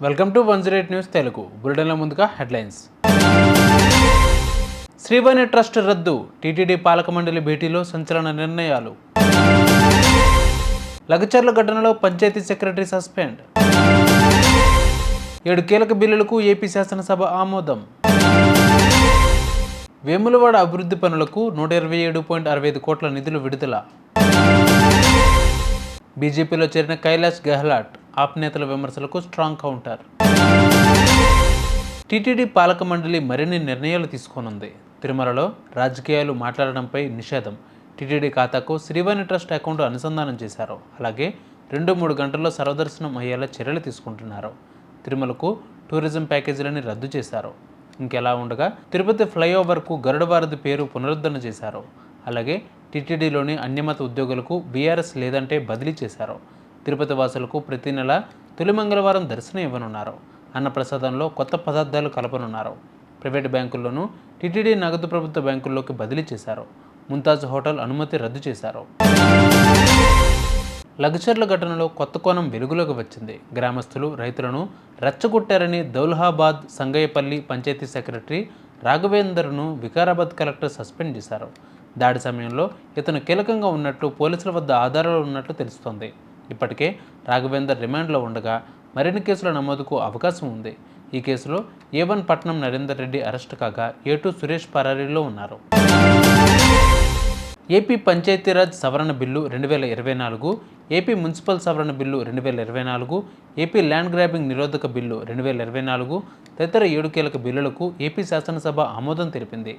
Welcome to 108 news Telugu. బులెటిన్ల ముందుగా headlines. Shrivani trust రద్దు, టీటీడీ పాలక మండలి భేటీలో సంచలన నిర్ణయాలు. లగచర్ల ఘటనలో పంచాయతీ సెక్రటరీ సస్పెండ్. 7 కీలక బిల్లులకు ఏపీ శాసనసభ ఆమోదం. వేములవాడ అభివృద్ధి పనులకు 127.65 కోట్ల నిధులు విడుదల. బీజేపీలో చేరిన కైలాష్ గెహ్లాట్, ఆప్ నేతల విమర్శలకు స్ట్రాంగ్ కౌంటర్. టీటీడీ పాలక మండలి మరిన్ని నిర్ణయాలు తీసుకోనుంది. తిరుమలలో రాజకీయాలు మాట్లాడడంపై నిషేధం. టీటీడీ ఖాతాకు శ్రీవాణి ట్రస్ట్ అకౌంట్ అనుసంధానం చేశారు. అలాగే 2-3 గంటల్లో సర్వదర్శనం అయ్యేలా చర్యలు తీసుకుంటున్నారు. తిరుమలకు టూరిజం ప్యాకేజీలని రద్దు చేశారు. ఇంకెలా ఉండగా తిరుపతి ఫ్లైఓవర్కు గరుడవారధి పేరు పునరుద్ధరణ చేశారు. అలాగే టీటీడీలోని అన్యమత ఉద్యోగులకు బీఆర్ఎస్ లేదంటే బదిలీ చేశారు. తిరుపతి వాసులకు ప్రతి నెల తొలి మంగళవారం దర్శనం ఇవ్వనున్నారు. అన్నప్రసాదంలో కొత్త పదార్థాలు కలపనున్నారు. ప్రైవేటు బ్యాంకుల్లోనూ టీటీడీ నగదు ప్రభుత్వ బ్యాంకుల్లోకి బదిలీ చేశారు. ముంతాజ్ హోటల్ అనుమతి రద్దు చేశారు. లగచర్ల ఘటనలో కొత్త కోణం వెలుగులోకి వచ్చింది. గ్రామస్తులు రైతులను రెచ్చగొట్టారని దౌలహాబాద్ సంగయ్యపల్లి పంచాయతీ సెక్రటరీ రాఘవేందర్ను వికారాబాద్ కలెక్టర్ సస్పెండ్ చేశారు. దాడి సమయంలో ఇతను కీలకంగా ఉన్నట్లు పోలీసుల వద్ద ఆధారాలు ఉన్నట్లు తెలుస్తోంది. ఇప్పటికే రాఘవేందర్ రిమాండ్లో ఉండగా మరిన్ని కేసుల నమోదుకు అవకాశం ఉంది. ఈ కేసులో A1 పట్నం నరేందర్ రెడ్డి అరెస్టు కాగా A2 సురేష్ పరారీలో ఉన్నారు. ఏపీ పంచాయతీరాజ్ సవరణ బిల్లు 2024, ఏపీ మున్సిపల్ సవరణ బిల్లు 2024, ఏపీ ల్యాండ్ గ్రాబింగ్ నిరోధక బిల్లు 2024 తదితర 7 కీలక బిల్లులకు ఏపీ శాసనసభ ఆమోదం తెలిపింది.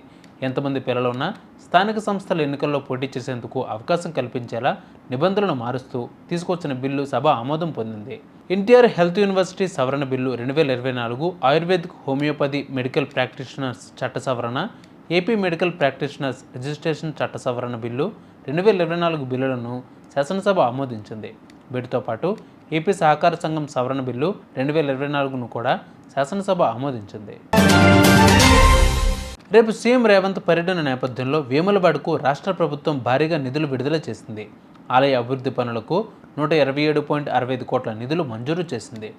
ఎంతమంది పిల్లలున్నా స్థానిక సంస్థల ఎన్నికల్లో పోటీ చేసేందుకు అవకాశం కల్పించేలా నిబంధనలు మారుస్తూ తీసుకొచ్చిన బిల్లు సభ ఆమోదం పొందింది. ఎన్టీఆర్ హెల్త్ యూనివర్సిటీ సవరణ bill 2024, ayurvedic homeopathy medical practitioners చట్ట సవరణ, ఏపీ మెడికల్ ప్రాక్టీషనర్స్ రిజిస్ట్రేషన్ చట్ట సవరణ బిల్లు 2024 బిల్లులను శాసనసభ ఆమోదించింది. వీటితో పాటు ఏపీ సహకార సంఘం సవరణ బిల్లు 2024ను కూడా శాసనసభ ఆమోదించింది. రేపు సీఎం రేవంత్ పర్యటన నేపథ్యంలో వేములవాడకు రాష్ట్ర ప్రభుత్వం భారీగా నిధులు విడుదల చేసింది. ఆలయ అభివృద్ధి పనులకు 127.65 కోట్ల నిధులు మంజూరు చేసింది.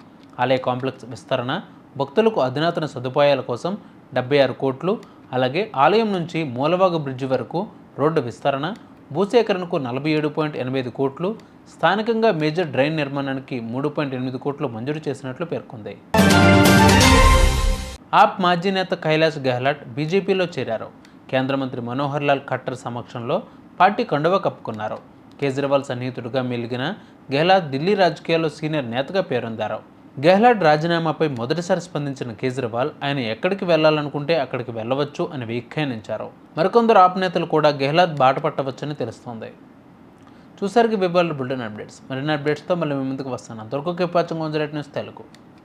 ఆలయ కాంప్లెక్స్ విస్తరణ, భక్తులకు అధునాతన సదుపాయాల కోసం 76 కోట్లు, అలాగే ఆలయం నుంచి మూలవాగు బ్రిడ్జి వరకు రోడ్డు విస్తరణ, భూసేకరణకు 47.85 కోట్లు, స్థానికంగా మేజర్ డ్రైన్ నిర్మాణానికి 3.8 కోట్లు మంజూరు చేసినట్లు పేర్కొంది. ఆప్ మాజీ నేత కైలాష్ గెహ్లాట్ బీజేపీలో చేరారు. కేంద్ర మంత్రి మనోహర్ లాల్ ఖట్టర్ సమక్షంలో పార్టీ కండువా కప్పుకున్నారు. కేజ్రీవాల్ సన్నిహితుడిగా మెలిగిన గెహ్లాట్ ఢిల్లీ రాజకీయాల్లో సీనియర్ నేతగా పేరొందారు. గెహ్లాట్ రాజీనామాపై మొదటిసారి స్పందించిన కేజ్రీవాల్ ఆయన ఎక్కడికి వెళ్లాలనుకుంటే అక్కడికి వెళ్ళవచ్చు అని వ్యాఖ్యానించారు. మరికొందరు ఆప్ నేతలు కూడా గెహ్లాట్ బాట పట్టవచ్చని తెలుస్తోంది. చూసారికి విభాగాలు బులెటిన్ అప్డేట్స్. మరిన్ని అప్డేట్స్తో మళ్ళీ మీ ముందుకు వస్తాను. అంతవరకు కీప్ వాచింగ్ 108 న్యూస్ తెలుగు.